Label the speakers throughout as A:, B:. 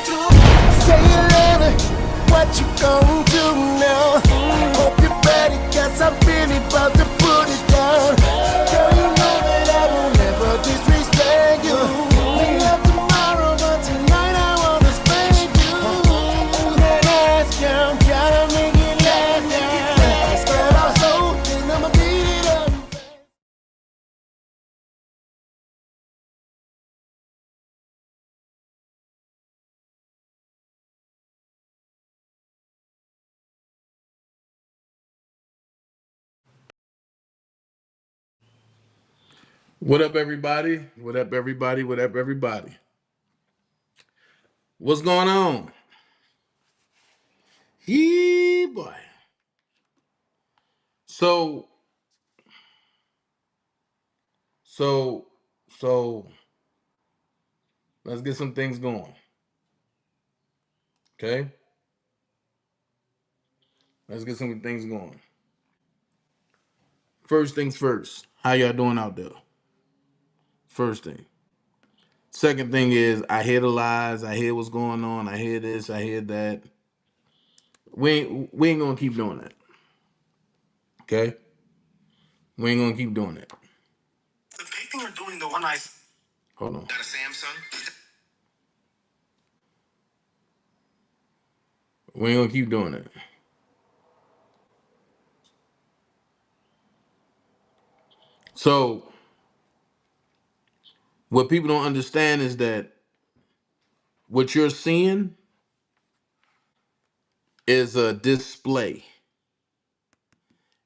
A: Say you love it, what you gonna do now? Hope you're ready, cause I'm really about to put it down. Girl, you know that I will never disrespect you. We love tomorrow, but tonight I wanna spank you. That ass count, gotta make it last now. Start off slow, then I'ma beat it up.
B: What up, everybody? What up, everybody? What up, everybody? What's going on? Yee, boy. So, so, so, let's get some things going. Okay? Let's get some things going. First things first. How y'all doing out there? First thing. Second thing is, I hear the lies. I hear what's going on. I hear this. I hear that. We ain't gonna keep doing that. Okay? We ain't gonna keep doing that. The people are doing the one I. Hold on. Got a Samsung? We ain't gonna keep doing that. So, what people don't understand is that what you're seeing is a display.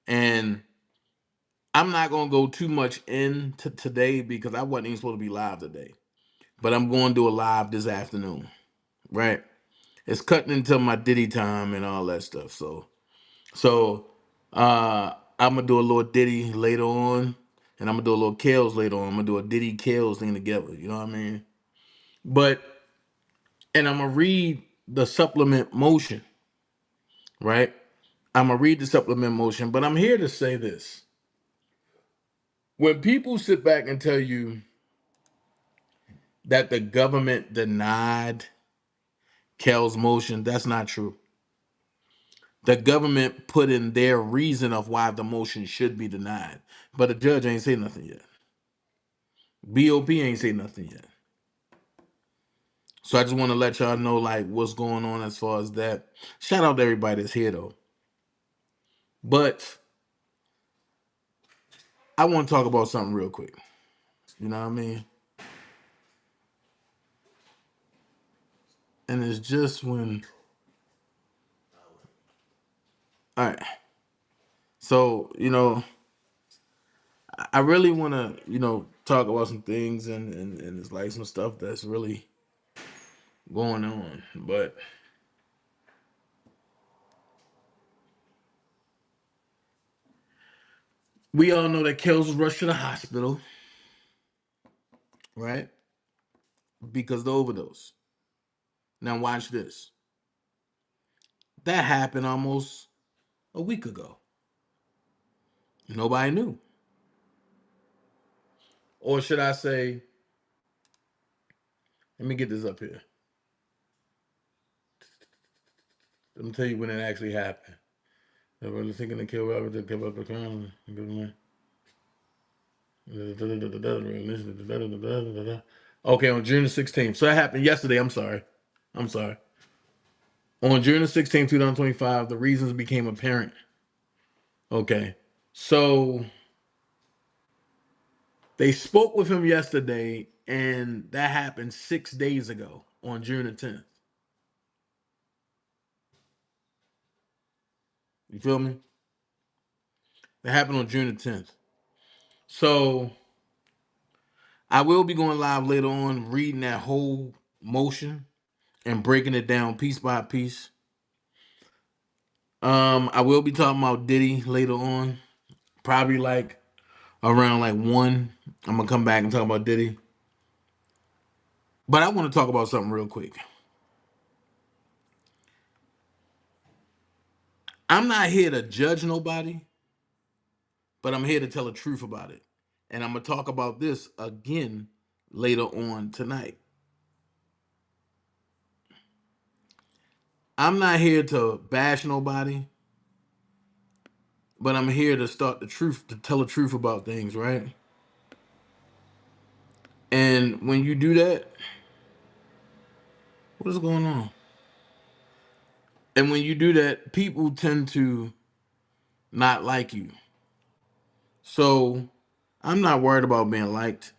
B: And I'm not going to go too much into today because I wasn't even supposed to be live today. But I'm going to do a live this afternoon, right? It's cutting into my Diddy time and all that stuff. I'm going to do a little Diddy later on. And I'm going to do a little Kales later on. I'm going to do a Diddy Kales thing together. You know what I mean? And I'm going to read the supplement motion, right? I'm going to read the supplement motion, but I'm here to say this. When people sit back and tell you that the government denied Kel's motion, that's not true. The government put in their reason of why the motion should be denied, but the judge ain't say nothing yet. B.O.P ain't say nothing yet. So I just want to let y'all know like what's going on as far as that. Shout out to everybody that's here though. But I want to talk about something real quick. You know what I mean? And it's just when, all right. So, I really want to, talk about some things and it's like some stuff that's really going on. But we all know that Kels was rushed to the hospital, right? Because of the overdose. Now watch this. That happened almost a week ago. Nobody knew. Or should I say, let me get this up here. Let me tell you when it actually happened. They were thinking to kill Robert to give up the crown. Okay, on June the 16th. So that happened yesterday. I'm sorry. On June the 16th, 2025, the reasons became apparent. Okay. So they spoke with him yesterday, and that happened 6 days ago on June the 10th. You feel me? That happened on June the 10th. So I will be going live later on, reading that whole motion and breaking it down piece by piece. I will be talking about Diddy later on, probably like around like 1. I'm gonna come back and talk about Diddy. But I want to talk about something real quick. I'm not here to judge nobody, but I'm here to tell the truth about it. And I'm gonna talk about this again later on tonight. I'm not here to bash nobody, but I'm here to start the truth, to tell the truth about things, right? And when you do that, what is going on? And when you do that, people tend to not like you. So I'm not worried about being liked.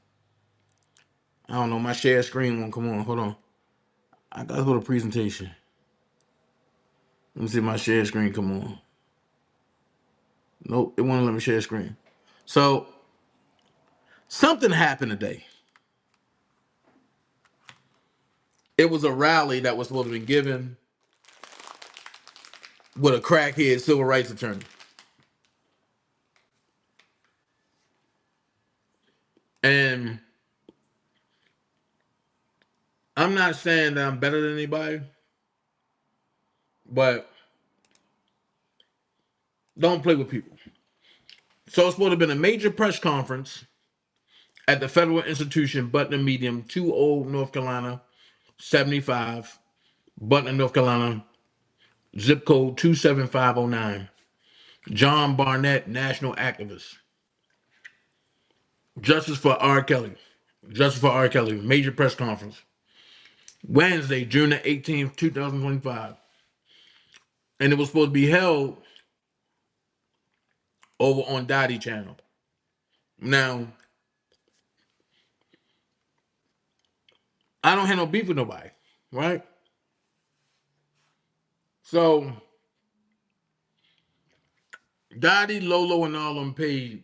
B: I don't know. My share screen won't come on. Hold on. I gotta go to presentation. Let me see if my share screen come on. Nope, it won't let me share screen. So something happened today. It was a rally that was supposed to be given with a crackhead civil rights attorney. And I'm not saying that I'm better than anybody, but don't play with people. So it's supposed to have been a major press conference at the federal institution, Butler Medium, 20 North Carolina, 75, Butler, North Carolina, zip code 27509. John Barnett, national activist. Justice for R.Kelly. Justice for R.Kelly, major press conference. Wednesday, June the 18th, 2025. And it was supposed to be held over on Dottie channel. Now, I don't have no beef with nobody, right? So, Dottie, Lolo, and all of them paid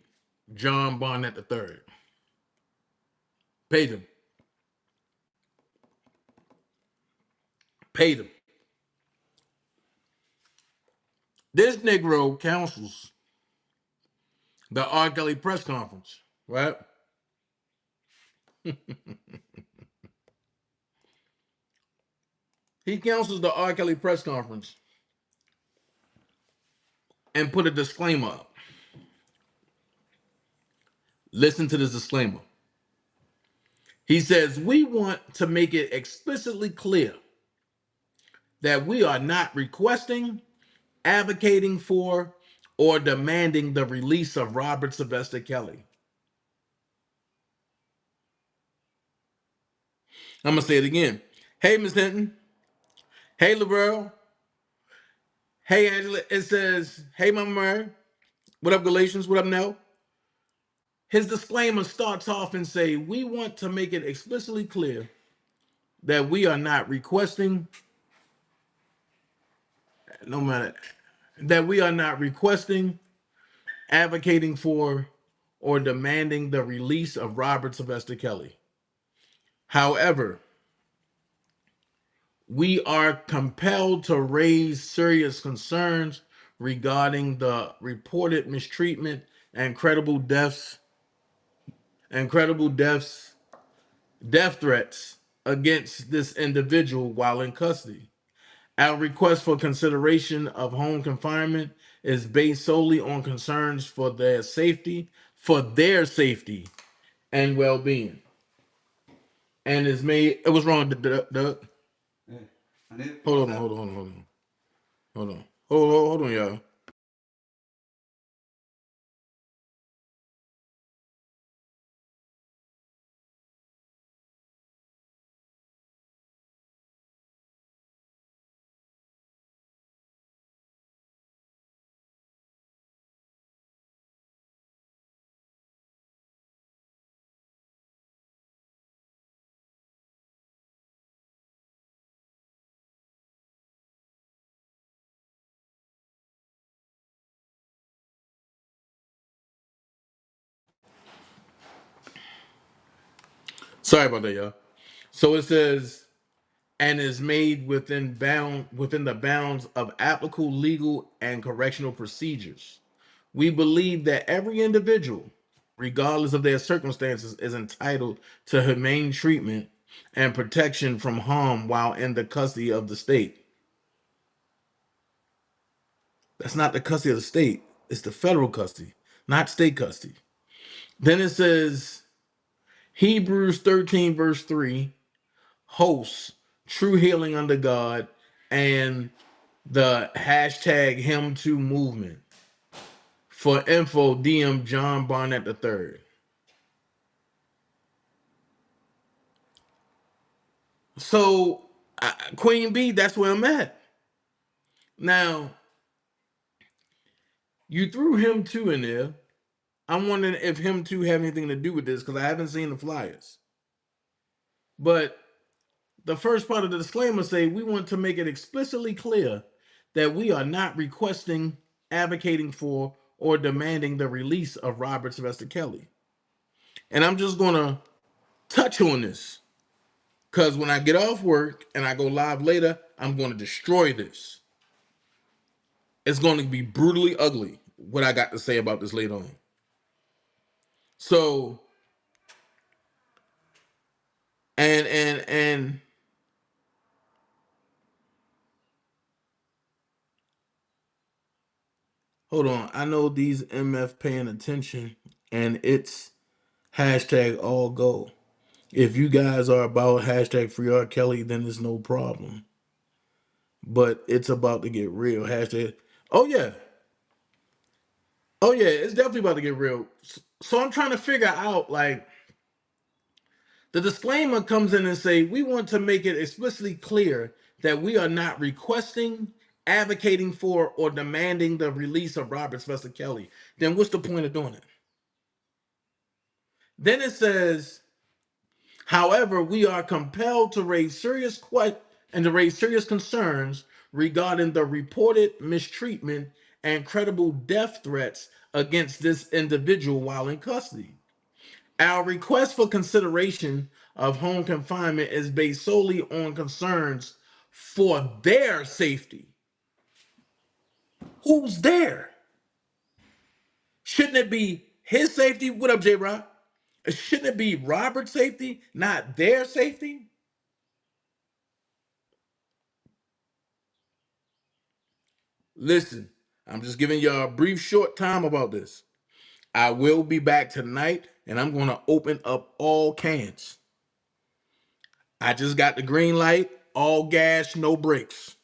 B: John Barnett III. Paid him. Paid him. This Negro counsels the R. Kelly press conference, right? He counsels the R. Kelly press conference and put a disclaimer up. Listen to this disclaimer. He says, we want to make it explicitly clear that we are not requesting, advocating for, or demanding the release of Robert Sylvester Kelly. I'm going to say it again. Hey, Miss Hinton. Hey, Laverne. Hey, Angela. It says, hey, Mama Mary. What up, Galatians? What up, Nell? His disclaimer starts off and say, we want to make it explicitly clear that we are not requesting, no matter, that we are not requesting, advocating for, or demanding the release of Robert Sylvester Kelly. However, we are compelled to raise serious concerns regarding the reported mistreatment and death threats against this individual while in custody. Our request for consideration of home confinement is based solely on concerns for their safety and well-being. And is made. It was wrong, Doug. Hold on, y'all. Sorry about that, y'all. So it says, and is made within the bounds of applicable legal and correctional procedures. We believe that every individual, regardless of their circumstances, is entitled to humane treatment and protection from harm while in the custody of the state. That's not the custody of the state. It's the federal custody, not state custody. Then it says, Hebrews 13, verse 3, hosts, true healing under God, and the hashtag him too movement. For info, DM John Barnett III. So, Queen B, that's where I'm at. Now, you threw him too in there. I'm wondering if him too have anything to do with this because I haven't seen the flyers. But the first part of the disclaimer say we want to make it explicitly clear that we are not requesting, advocating for, or demanding the release of Robert Sylvester Kelly. And I'm just gonna touch on this because when I get off work and I go live later, I'm gonna destroy this. It's going to be brutally ugly what I got to say about this later on. So, and hold on. I know these MF paying attention, and it's hashtag all go. If you guys are about hashtag free R.Kelly, then there's no problem. But it's about to get real. Hashtag, oh yeah. Oh yeah, it's definitely about to get real. So I'm trying to figure out, like, the disclaimer comes in and say, we want to make it explicitly clear that we are not requesting, advocating for, or demanding the release of Robert Sylvester Kelly. Then what's the point of doing it? Then it says, however, we are compelled to raise serious concerns regarding the reported mistreatment and credible death threats against this individual while in custody. Our request for consideration of home confinement is based solely on concerns for their safety. Who's there? Shouldn't it be his safety? What up, J Rock? Shouldn't it be Robert's safety, not their safety? Listen, I'm just giving y'all a brief short time about this. I will be back tonight and I'm going to open up all cans. I just got the green light, all gas, no brakes.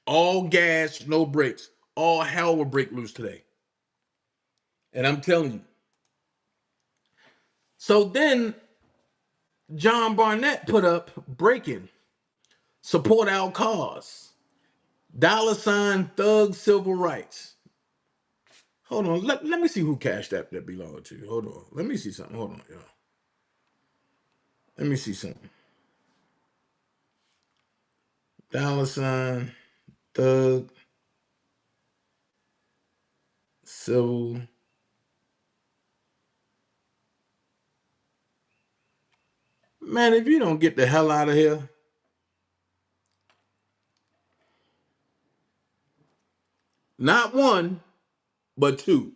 B: All gas, no brakes. All hell will break loose today. And I'm telling you. So then John Barnett put up breaking. Support our cause. $ thug civil rights. Hold on. Let me see who cashed that belonged to. Hold on. Let me see something. Hold on, y'all. Let me see something. $ thug civil. Man, if you don't get the hell out of here. Not one, but two.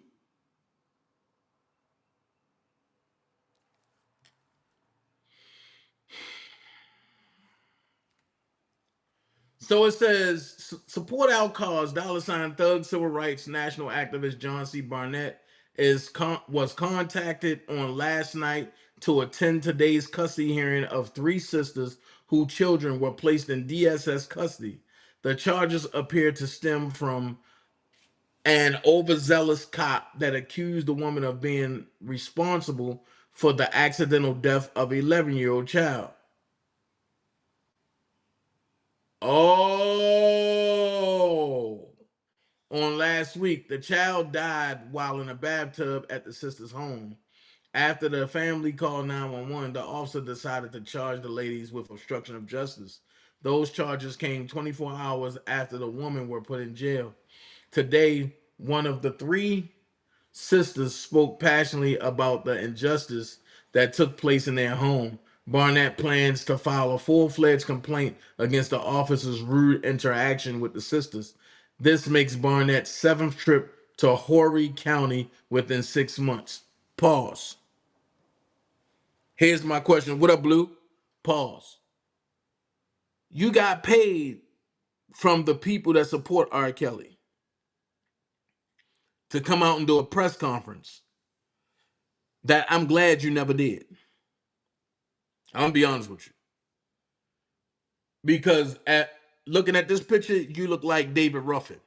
B: So it says, support our cause. $ thug civil rights national activist John C. Barnett was contacted on last night to attend today's custody hearing of three sisters whose children were placed in DSS custody. The charges appear to stem from an overzealous cop that accused the woman of being responsible for the accidental death of an 11-year-old child. Oh, on last week, the child died while in a bathtub at the sister's home. After the family called 911, the officer decided to charge the ladies with obstruction of justice. Those charges came 24 hours after the women were put in jail. Today, one of the three sisters spoke passionately about the injustice that took place in their home. Barnett plans to file a full-fledged complaint against the officer's rude interaction with the sisters. This makes Barnett's seventh trip to Horry County within 6 months. Pause. Here's my question. What up, Blue? Pause. You got paid from the people that support R. Kelly to come out and do a press conference that I'm glad you never did. I'm gonna be honest with you. Because looking at this picture, you look like David Ruffin.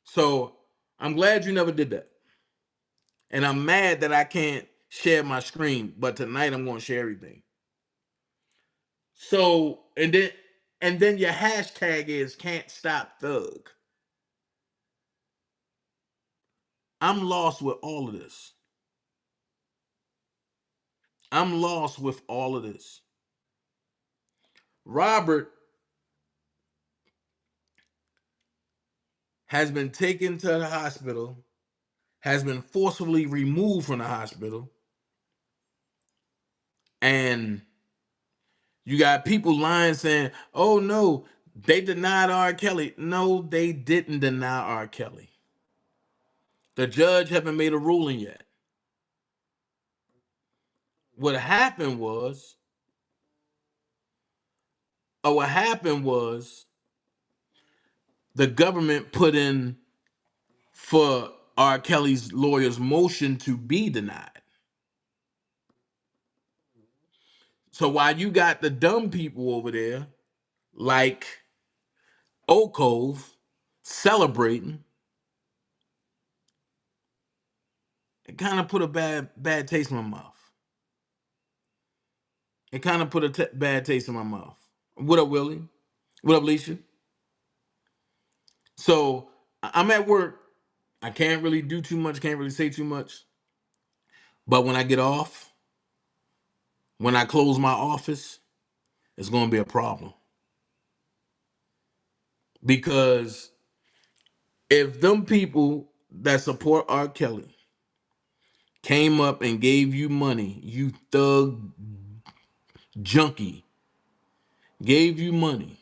B: So I'm glad you never did that. And I'm mad that I can't share my screen, but tonight I'm going to share everything. So, and then your hashtag is can't stop thug. I'm lost with all of this. I'm lost with all of this. Robert has been taken to the hospital, has been forcibly removed from the hospital, and you got people lying saying, oh no, they denied R.Kelly. No, they didn't deny R.Kelly. The judge haven't made a ruling yet. What happened was, what happened was the government put in for R. Kelly's lawyer's motion to be denied. So while you got the dumb people over there, like Oak Cove, celebrating, it kind of put a bad taste in my mouth. It kind of put a bad taste in my mouth. What up, Willie? What up, Leisha? So I'm at work. I can't really do too much, can't really say too much. But when I get off, when I close my office, it's going to be a problem. Because if them people that support R. Kelly came up and gave you money, you thug junkie, gave you money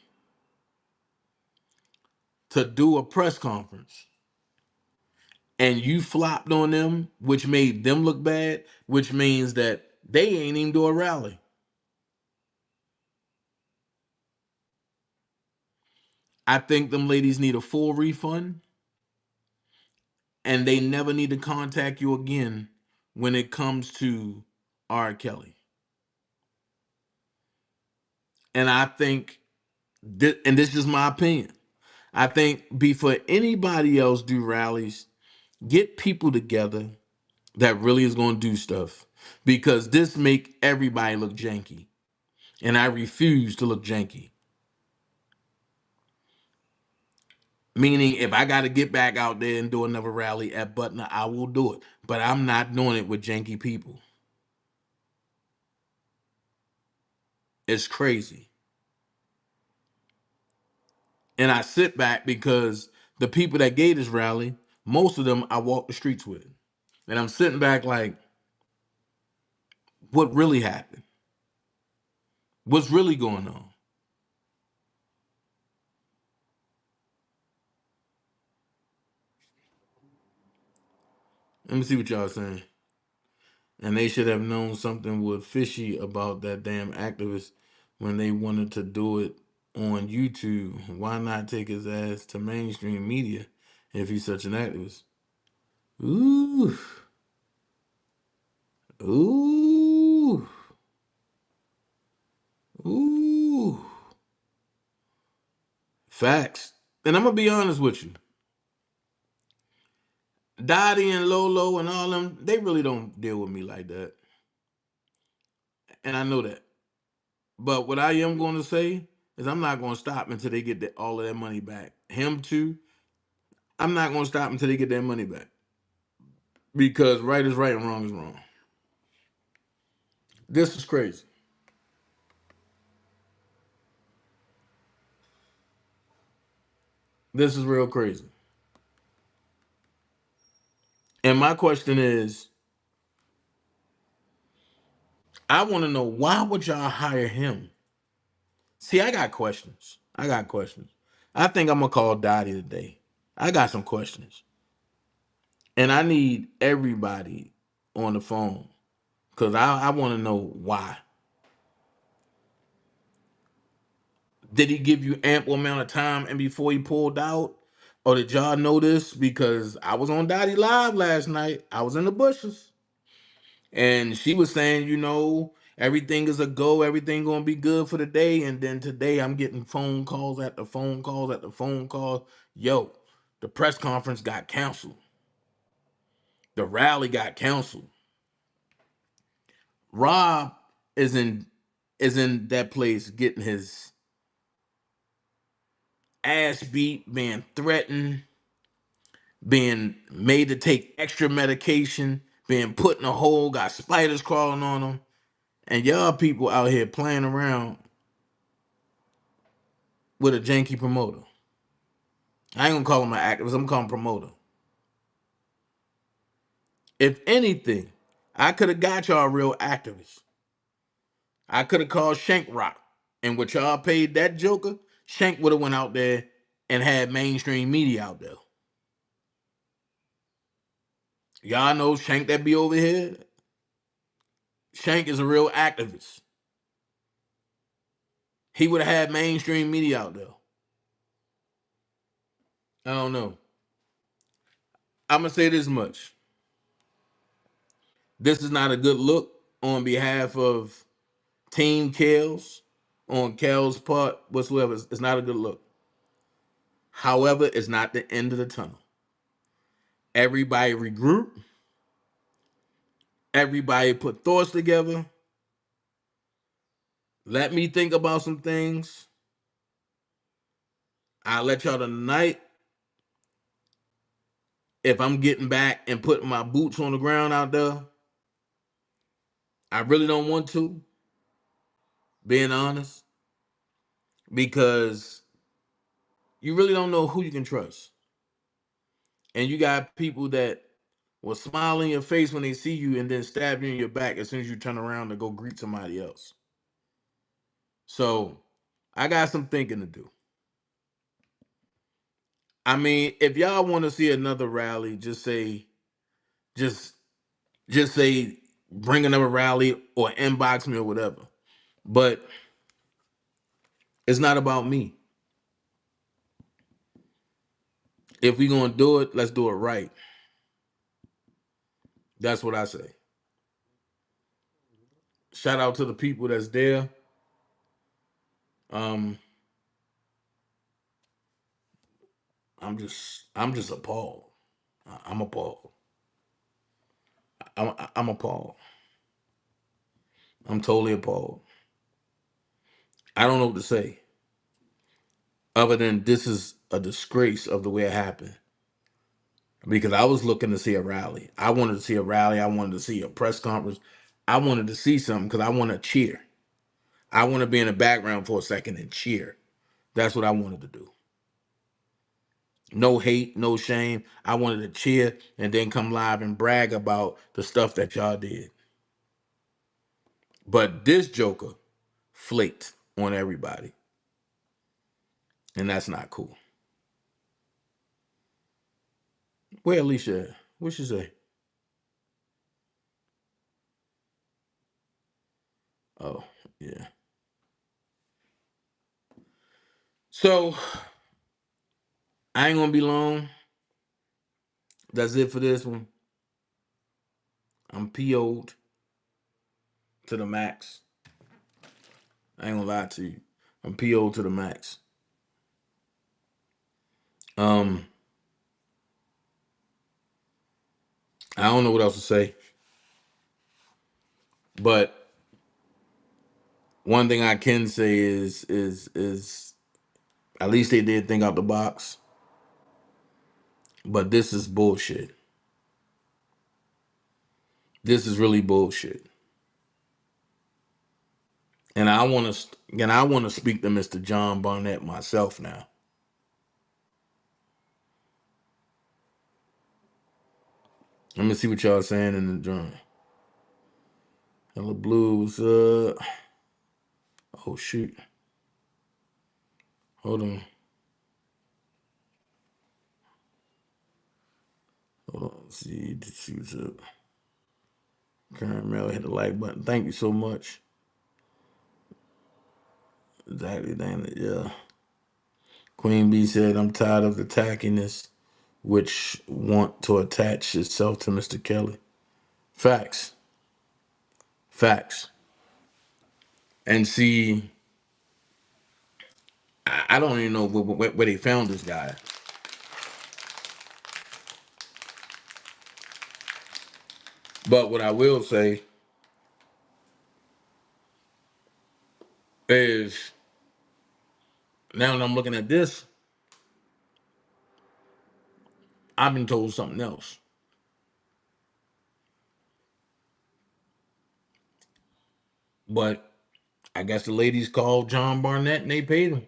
B: to do a press conference, and you flopped on them, which made them look bad, which means that they ain't even do a rally. I think them ladies need a full refund, and they never need to contact you again when it comes to R. Kelly. And I think, and this is my opinion, I think before anybody else do rallies, get people together that really is going to do stuff, because this make everybody look janky, and I refuse to look janky. Meaning, if I got to get back out there and do another rally at Butner, I will do it. But I'm not doing it with janky people. It's crazy. And I sit back because the people that gave this rally, most of them I walk the streets with. And I'm sitting back like, what really happened? What's really going on? Let me see what y'all saying. And they should have known something was fishy about that damn activist when they wanted to do it on YouTube. Why not take his ass to mainstream media if he's such an activist? Ooh. Ooh. Ooh. Facts. And I'm going to be honest with you. Dottie and Lolo and all them, they really don't deal with me like that. And I know that. But what I am going to say is I'm not going to stop until they get all of their money back. Him too. I'm not going to stop until they get their money back. Because right is right and wrong is wrong. This is crazy. This is real crazy. And my question is, I want to know, why would y'all hire him? See, I got questions. I got questions. I think I'm going to call Dottie today. I got some questions. And I need everybody on the phone because I want to know why. Did he give you ample amount of time and before he pulled out? Or did y'all know this? Because I was on Dottie Live last night. I was in the bushes. And she was saying, Everything is a go. Everything gonna be good for the day. And then today I'm getting phone calls after phone calls after phone calls. Yo, the press conference got canceled. The rally got canceled. Rob is in that place getting his ass beat, being threatened, being made to take extra medication, being put in a hole, got spiders crawling on him. And y'all people out here playing around with a janky promoter. I ain't gonna call him an activist, I'm gonna call him promoter. If anything, I could have got y'all real activists. I could have called Shank Rock. And what y'all paid that joker, Shank would have went out there and had mainstream media out there. Y'all know Shank that be over here? Shank is a real activist. He would have had mainstream media out there. I don't know. I'm gonna say this much. This is not a good look on behalf of Team Kels, on Kel's part, whatsoever. It's not a good look. However, it's not the end of the tunnel. Everybody regroup. Everybody put thoughts together. Let me think about some things. I'll let y'all tonight. If I'm getting back and putting my boots on the ground out there, I really don't want to, being honest, because you really don't know who you can trust. And you got people that will smile in your face when they see you and then stab you in your back as soon as you turn around to go greet somebody else. So I got some thinking to do. I mean, if y'all want to see another rally, just just say bring another rally or inbox me or whatever. But it's not about me. If we gonna do it, let's do it right. That's what I say. Shout out to the people that's there. Um, I'm just appalled. I'm appalled. I'm appalled. I'm totally appalled. I don't know what to say other than this is a disgrace of the way it happened. Because I was looking to see a rally. I wanted to see a rally. I wanted to see a press conference. I wanted to see something because I want to cheer. I want to be in the background for a second and cheer. That's what I wanted to do. No hate, no shame. I wanted to cheer and then come live and brag about the stuff that y'all did. But this Joker flaked on everybody. And that's not cool. Where Alicia at? What she say? Oh, yeah. So I ain't gonna be long. That's it for this one. I'm PO'd to the max. I ain't gonna lie to you. I'm PO'd to the max. Um, I don't know what else to say. But one thing I can say is at least they did think out the box. But this is bullshit. This is really bullshit. And I want to speak to Mr. John Barnett myself now. Let me see what y'all saying in the journal. Hello Blues. Oh shoot. Hold on. Hold on. See what's up. Current mail, hit the like button. Thank you so much. Exactly, damn it, yeah. Queen B said, I'm tired of the tackiness which want to attach itself to Mr. Kelly. Facts. Facts. and see. I don't even know where they found this guy. But what I will say is, now that I'm looking at this, I've been told something else. But I guess the ladies called John Barnett and they paid him.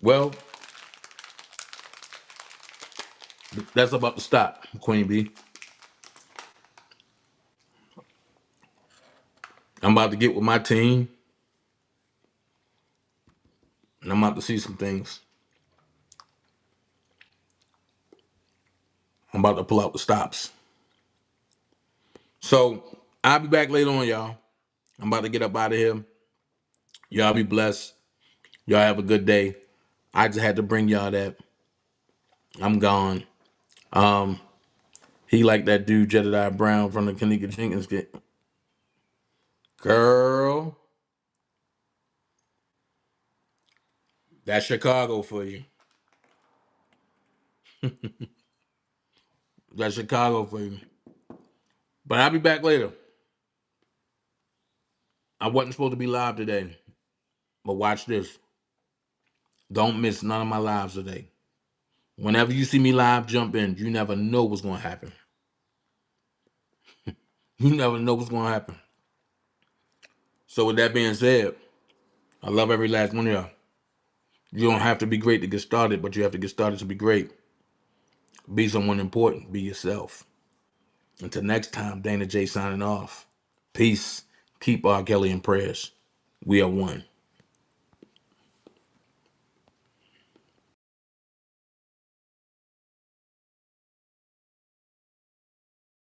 B: Well, that's about to stop, Queen B. I'm about to get with my team, and I'm about to see some things. I'm about to pull out the stops. So I'll be back later on, y'all. I'm about to get up out of here. Y'all be blessed. Y'all have a good day. I just had to bring y'all that. I'm gone. He like that dude Jedediah Brown from the Kanika Jenkins skit. Girl, that's Chicago for you. That's Chicago for you. But I'll be back later. I wasn't supposed to be live today. But watch this. Don't miss none of my lives today. Whenever you see me live, jump in. You never know what's going to happen. You never know what's going to happen. So with that being said, I love every last one of y'all. You don't have to be great to get started, but you have to get started to be great. Be someone important. Be yourself. Until next time, Dana J signing off. Peace. Keep R.Kelly in prayers. We are one.